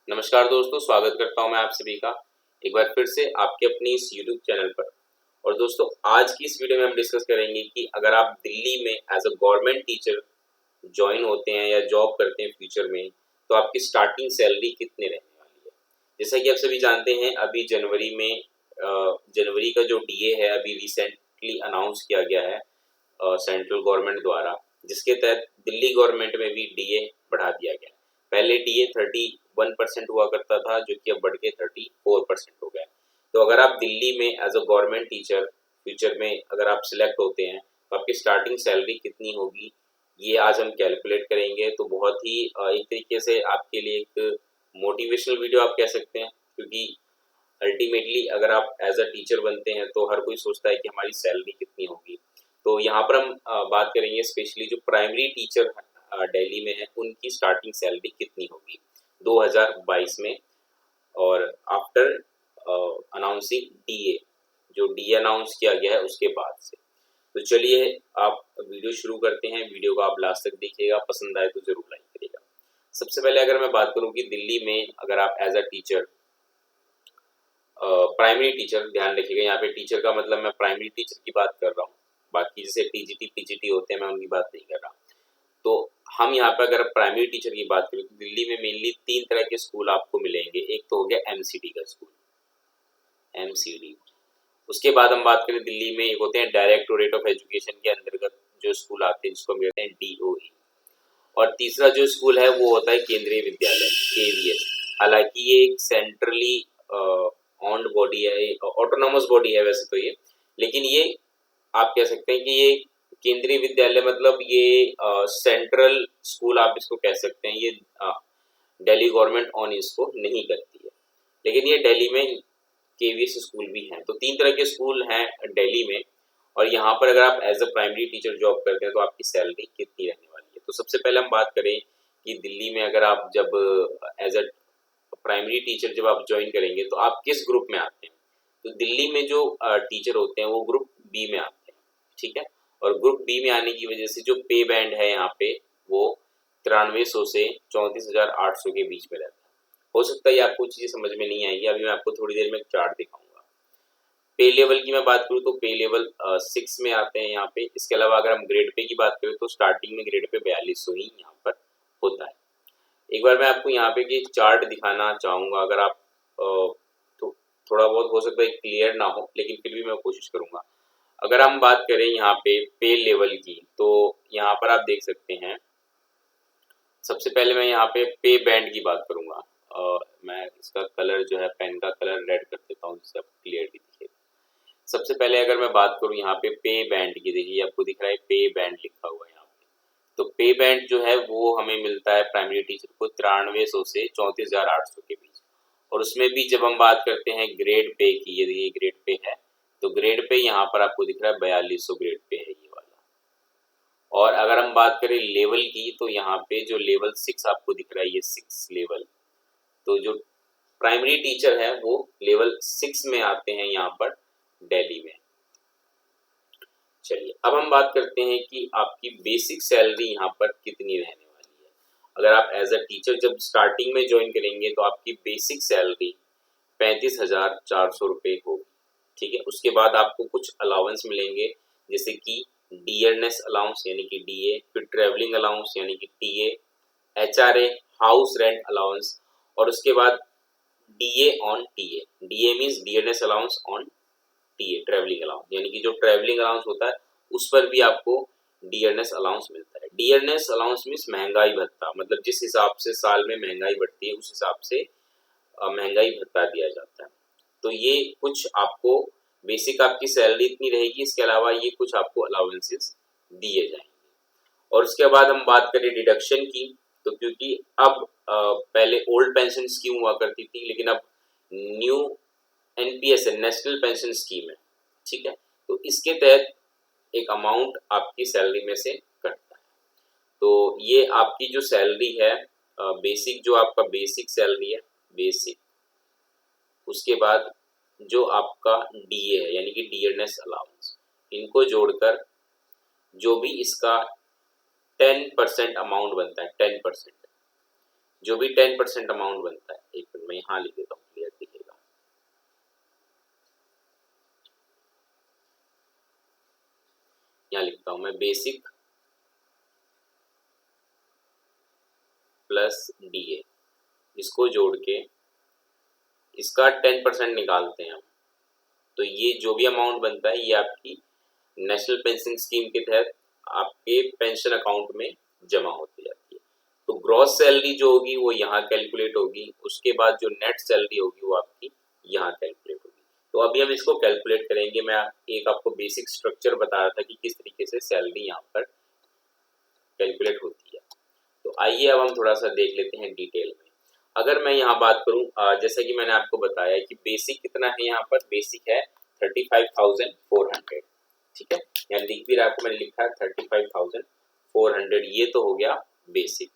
नमस्कार दोस्तों, स्वागत करता हूं मैं आप सभी का एक बार फिर से आपके अपनी इस YouTube चैनल पर। और दोस्तों, आज की इस वीडियो में हम डिस्कस करेंगे कि अगर आप दिल्ली में as a government teacher join होते हैं या जॉब करते हैं फ्यूचर में, तो आपकी स्टार्टिंग सैलरी कितने रहने वाली है। जैसा कि आप सभी जानते हैं, अभी जनवरी का जो डीए है अभी रिसेंटली अनाउंस किया गया है सेंट्रल गवर्नमेंट द्वारा, जिसके तहत दिल्ली गवर्नमेंट में भी डीए बढ़ा दिया गया है। पहले डीए 31% हुआ करता था, जो कि अब बढ़ के 34% हो गया है। तो अगर आप दिल्ली में as a government teacher future में अगर आप सिलेक्ट होते हैं, तो आपकी स्टार्टिंग सैलरी कितनी होगी, ये आज हम कैलकुलेट करेंगे। तो बहुत ही एक तरीके से आपके लिए एक मोटिवेशनल वीडियो आप कह सकते हैं, क्योंकि अल्टीमेटली अगर आप एज अ टीचर बनते हैं तो हर कोई सोचता है कि हमारी सैलरी कितनी होगी। तो यहाँ पर हम बात करेंगे स्पेशली जो प्राइमरी टीचर दिल्ली में है, उनकी स्टार्टिंग सैलरी कितनी होगी 2022 में, और आफ्टर अनाउंसिंग डीए, जो डीए अनाउंस किया गया है उसके बाद से। तो चलिए आप वीडियो शुरू करते हैं। वीडियो को आप लास्ट तक देखिएगा, पसंद आए तो जरूर लाइक करिएगा। सबसे पहले अगर मैं बात करूं कि दिल्ली में अगर आप as a teacher primary teacher, ध्यान रखिएगा यहाँ पे टीचर का मतलब मैं प्राइमरी टीचर की बात कर रहा हूँ, बाकी जैसे टीजीटी पीजीटी होते हैं मैं उनकी बात नहीं कर रहा। तो हम यहाँ पे अगर प्राइमरी टीचर की बात करें तो दिल्ली में मेनली 3 तरह के स्कूल आपको मिलेंगे। एक तो हो गया एमसीडी का स्कूल, एमसीडी। उसके बाद हम बात करें दिल्ली में एक होते हैं डायरेक्टोरेट ऑफ एजुकेशन के अंतर्गत जो स्कूल आते हैं, जिसको हम कहते हैं डीओई। और तीसरा जो स्कूल है वो होता है केंद्रीय विद्यालय, केवीएस। हालांकि ये एक सेंट्रली ऑन्ड बॉडी है, ऑटोनॉमस बॉडी है वैसे तो ये, लेकिन ये आप कह सकते हैं कि ये केंद्रीय विद्यालय मतलब ये सेंट्रल स्कूल आप इसको कह सकते हैं। ये दिल्ली गवर्नमेंट ऑन इसको नहीं करती है, लेकिन ये दिल्ली में केवीएस स्कूल भी हैं। तो 3 तरह के स्कूल हैं दिल्ली में। और यहाँ पर अगर आप as a primary teacher job करते हैं तो आपकी सैलरी कितनी रहने वाली है। तो सबसे पहले हम बात करें कि दिल्ली में अगर आप जब एज अ प्राइमरी टीचर जब आप ज्वाइन करेंगे तो आप किस ग्रुप में आते हैं। तो दिल्ली में जो टीचर होते हैं वो ग्रुप बी में आते हैं, ठीक है। और ग्रुप बी में आने की वजह से जो पे बैंड है यहाँ पे वो 9300 से 34,800 के बीच में रहता है। हो सकता है आपको चीजें समझ में नहीं आएंगी, अभी मैं आपको थोड़ी देर में चार्ट दिखाऊंगा। पे लेवल की मैं बात करूँ तो पे लेवल 6 में आते हैं यहाँ पे। इसके अलावा अगर हम ग्रेड पे की बात करें तो स्टार्टिंग में ग्रेड पे 4200 ही यहाँ पर होता है। एक बार मैं आपको यहाँ पे की चार्ट दिखाना चाहूंगा, अगर आप तो थोड़ा बहुत हो सकता है क्लियर ना हो, लेकिन फिर भी मैं कोशिश करूंगा। अगर हम बात करें यहाँ पे लेवल की, तो यहाँ पर आप देख सकते हैं। सबसे पहले मैं यहाँ पे बैंड की बात करूंगा। मैं इसका कलर जो है पेन का कलर रेड कर देता हूँ जिससे आपको क्लियरली दिखे। सबसे पहले अगर मैं बात करूँ यहाँ पे बैंड की, देखिए आपको दिख रहा है पे बैंड लिखा हुआ है यहाँ पे। तो पे बैंड जो है वो हमें मिलता है प्राइमरी टीचर को 9300 से 34,800 के बीच। और उसमें भी जब हम बात करते हैं ग्रेड पे की, यदि ये ग्रेड पे है तो ग्रेड पे यहाँ पर आपको दिख रहा है 4200 ग्रेड पे है ये वाला। और अगर हम बात करें लेवल की, तो यहाँ पे जो लेवल 6 आपको दिख रहा है, ये 6 लेवल। तो जो प्राइमरी टीचर है वो लेवल 6 में आते हैं यहाँ पर दिल्ली में। चलिए अब हम बात करते हैं कि आपकी बेसिक सैलरी यहाँ पर कितनी रहने वाली है। अगर आप एज अ टीचर जब स्टार्टिंग में ज्वाइन करेंगे तो आपकी बेसिक सैलरी 35,400 रुपये होगी, ठीक है। उसके बाद आपको कुछ अलाउंस मिलेंगे, जैसे कि डियरनेस अलाउंस यानी कि डीए, फिर ट्रेवलिंग अलाउंस यानी कि TA, HRA, house rent allowance, और उसके बाद DA on TA. DA means dearness allowance on TA, travelling allowance, यानी कि जो ट्रेवलिंग अलाउंस होता है उस पर भी आपको डियरनेस अलाउंस मिलता है। डियरनेस अलाउंस मीन्स महंगाई भत्ता, मतलब जिस हिसाब से साल में महंगाई बढ़ती है उस हिसाब से महंगाई भत्ता दिया जाता है। तो ये कुछ आपको बेसिक आपकी सैलरी इतनी रहेगी, इसके अलावा ये कुछ आपको अलाउंसेस दिए जाएंगे। और उसके बाद हम बात करें डिडक्शन की, तो क्योंकि अब पहले ओल्ड पेंशन स्कीम हुआ करती थी, लेकिन अब न्यू एनपीएस है, नेशनल पेंशन स्कीम है, ठीक है। तो इसके तहत एक अमाउंट आपकी सैलरी में से कटता है। तो ये आपकी जो सैलरी है बेसिक, जो आपका बेसिक सैलरी है बेसिक, उसके बाद जो आपका डीए है यानी कि डियरनेस अलाउंस, इनको जोड़कर जो भी इसका 10% अमाउंट बनता है, 10%, जो भी 10% अमाउंट बनता है, एक मिनट में यहाँ लिख देता हूँ, क्लियर दिखेगा। यहाँ लिखता हूँ मैं बेसिक प्लस डीए, इसको जोड़ के इसका 10% निकालते हैं हम। तो ये जो भी अमाउंट बनता है ये आपकी नेशनल पेंशन स्कीम के तहत आपके पेंशन अकाउंट में जमा होती जाती है। तो ग्रॉस सैलरी जो होगी वो यहाँ कैलकुलेट होगी, उसके बाद जो नेट सैलरी होगी वो आपकी यहाँ कैलकुलेट होगी। तो अभी हम इसको कैलकुलेट करेंगे। मैं एक आपको बेसिक स्ट्रक्चर बता रहा था कि किस तरीके से सैलरी यहाँ पर कैलकुलेट होती है। तो आइए अब हम थोड़ा सा देख लेते हैं डिटेल में। अगर मैं यहाँ बात करूँ, जैसा कि मैंने आपको बताया कि बेसिक कितना है, यहाँ पर बेसिक है 35,400, ठीक है। यहाँ लिख भी रहा आपको, मैंने लिखा है 35,400, ये तो हो गया बेसिक।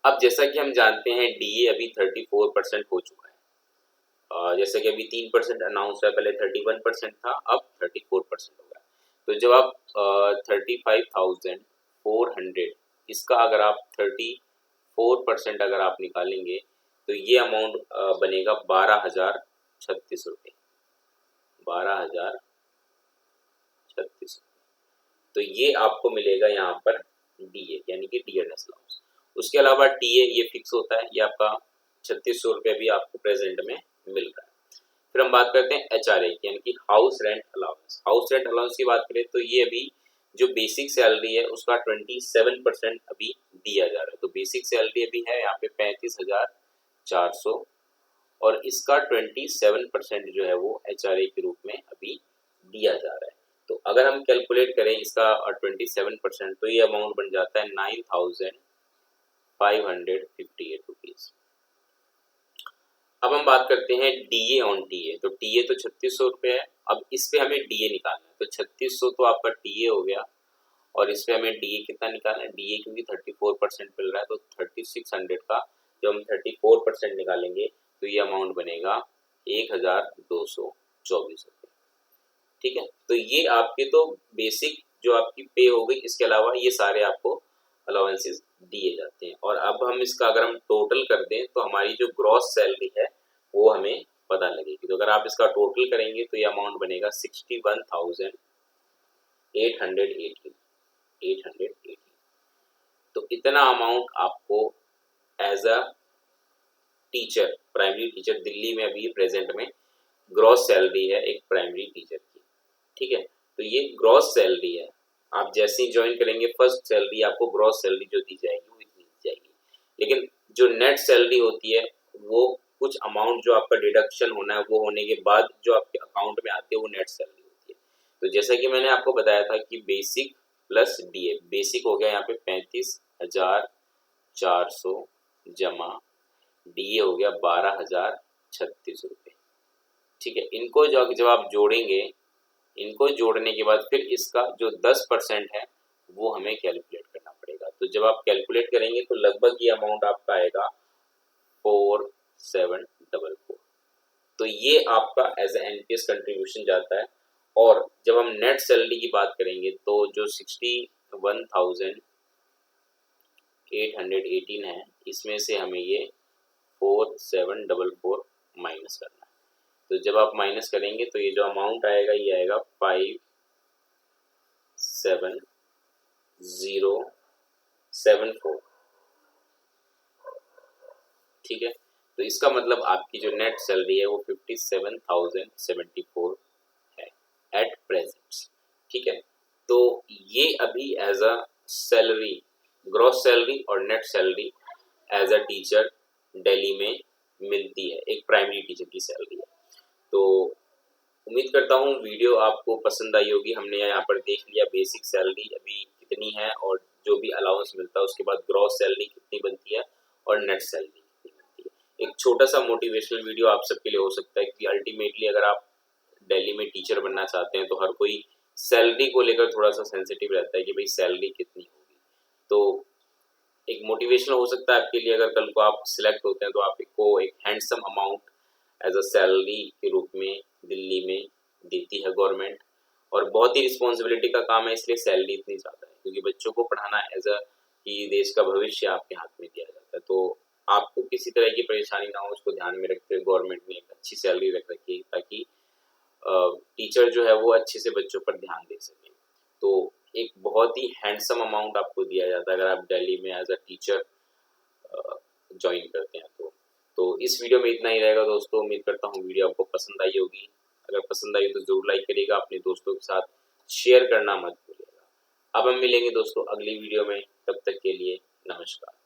अब जैसा कि हम जानते हैं डीए अभी 34% हो चुका है, जैसे कि अभी 3% अनाउंस है, पहले 31% था, अब 34% हो गया। तो जब आप 35,400 इसका अगर आप 34% अगर आप निकालेंगे तो ये अमाउंट बनेगा 12,036 रुपये, 12,036। तो ये आपको मिलेगा यहाँ पर डीए, यानी कि डियरनेस अलाउंस। उसके अलावा टीए ये फिक्स होता है, ये आपका 3,600 रुपये भी आपको प्रेजेंट में मिल रहा है। फिर हम बात करते हैं एचआरए की, यानी कि house rent allowance. House rent allowance की बात करें तो ये अभी जो बेसिक सैलरी है उसका 27% अभी दिया जा रहा है। तो बेसिक सैलरी अभी है यहाँ पे 35,400 और इसका 27% जो है वो एचआरए के रूप में अभी दिया जा रहा है। तो अगर हम कैलकुलेट करें इसका 27%, तो ये अमाउंट बन जाता है 9,558 रुपीज। अब हम बात करते हैं डीए ऑन टीए। तो टीए तो 3,600 रुपये है, अब इस पे हमें डीए निकालना है। तो 3,600 तो आपका टीए हो गया और इस पे हमें डीए कितना निकालना है, डीए क्योंकि 34% मिल रहा है तो 3,600 का जब हम 34% निकालेंगे तो ये अमाउंट बनेगा 1,224 रुपये, ठीक है। तो ये आपके तो बेसिक जो आपकी पे हो गई, इसके अलावा ये सारे आपको अलाउंसेस दिए जाते हैं। और अब हम इसका अगर हम टोटल कर दें तो हमारी जो ग्रॉस सैलरी है वो हमें पता लगेगी। तो अगर आप इसका टोटल करेंगे तो ये अमाउंट बनेगा 61,818। तो इतना अमाउंट आपको as a teacher, primary teacher Delhi में अभी प्रेजेंट में ग्रॉस सैलरी है एक प्राइमरी टीचर की, ठीक है। तो ये ग्रॉस सैलरी है, आप जैसे ही ज्वाइन करेंगे फर्स्ट सैलरी आपको ग्रॉस सैलरी जो दी जाएगी वो इतनी दी जाएगी। लेकिन जो नेट सैलरी होती है वो कुछ अमाउंट जो आपका डिडक्शन होना है वो होने के बाद जो आपके अकाउंट में आती है वो नेट सैलरी होती है। तो जैसा कि मैंने आपको बताया था कि बेसिक प्लस डीए, बेसिक हो गया यहाँ पे 35,400 जमा डीए हो गया 12,036 रुपये, ठीक है। इनको जब आप जोड़ेंगे, इनको जोड़ने के बाद फिर इसका जो 10% है वो हमें कैलकुलेट करना पड़ेगा। तो जब आप कैलकुलेट करेंगे तो लगभग ये अमाउंट आपका आएगा 4,744। तो ये आपका एज ए एनपीएस कंट्रीब्यूशन जाता है। और जब हम नेट सैलरी की बात करेंगे तो जो 61,818 है इसमें से हमें ये 4,744 माइनस करना है। तो जब आप माइनस करेंगे तो ये जो अमाउंट आएगा ये आएगा 5,7,074, ठीक है। तो इसका मतलब आपकी जो नेट सैलरी है वो 57,074 है एट प्रेजेंट, ठीक है। तो ये अभी as a salary, gross salary और net salary as a teacher Delhi में मिलती है, एक प्राइमरी टीचर की सैलरी है। तो उम्मीद करता हूँ वीडियो आपको पसंद आई होगी। हमने यहाँ पर देख लिया बेसिक सैलरी अभी कितनी है और जो भी अलाउंस मिलता है उसके बाद ग्रॉस सैलरी कितनी बनती है और नेट सैलरी कितनी बनती है। एक छोटा सा मोटिवेशनल वीडियो आप सबके लिए हो सकता है कि अल्टीमेटली अगर आप दिल्ली में टीचर बनना चाहते हैं तो हर कोई सैलरी को लेकर थोड़ा सा सेंसिटिव रहता है कि भाई सैलरी कितनी होगी। तो एक मोटिवेशन हो सकता है आपके लिए, अगर कल को आप सिलेक्ट होते हैं तो आपको एक handsome amount as a salary के रूप में दिल्ली में देती है गवर्नमेंट। और बहुत ही रिस्पॉन्सिबिलिटी का काम है इसलिए सैलरी इतनी ज़्यादा है, क्योंकि बच्चों को पढ़ाना एज अ कि देश का भविष्य आपके हाथ में दिया जाता है। तो आपको किसी तरह की परेशानी ना हो, उसको ध्यान में रखते हुए गवर्नमेंट ने एक अच्छी सैलरी रख रखी है ताकि टीचर जो है वो अच्छे से बच्चों पर ध्यान दे सके। तो एक बहुत ही हैंडसम अमाउंट आपको दिया जाता है अगर आप दिल्ली में एज अ टीचर ज्वाइन करते हैं तो इस वीडियो में इतना ही रहेगा दोस्तों। उम्मीद करता हूँ वीडियो आपको पसंद आई होगी। अगर पसंद आई तो जरूर लाइक करिएगा, अपने दोस्तों के साथ शेयर करना मत भूलिएगा। अब हम मिलेंगे दोस्तों अगली वीडियो में, तब तक के लिए नमस्कार।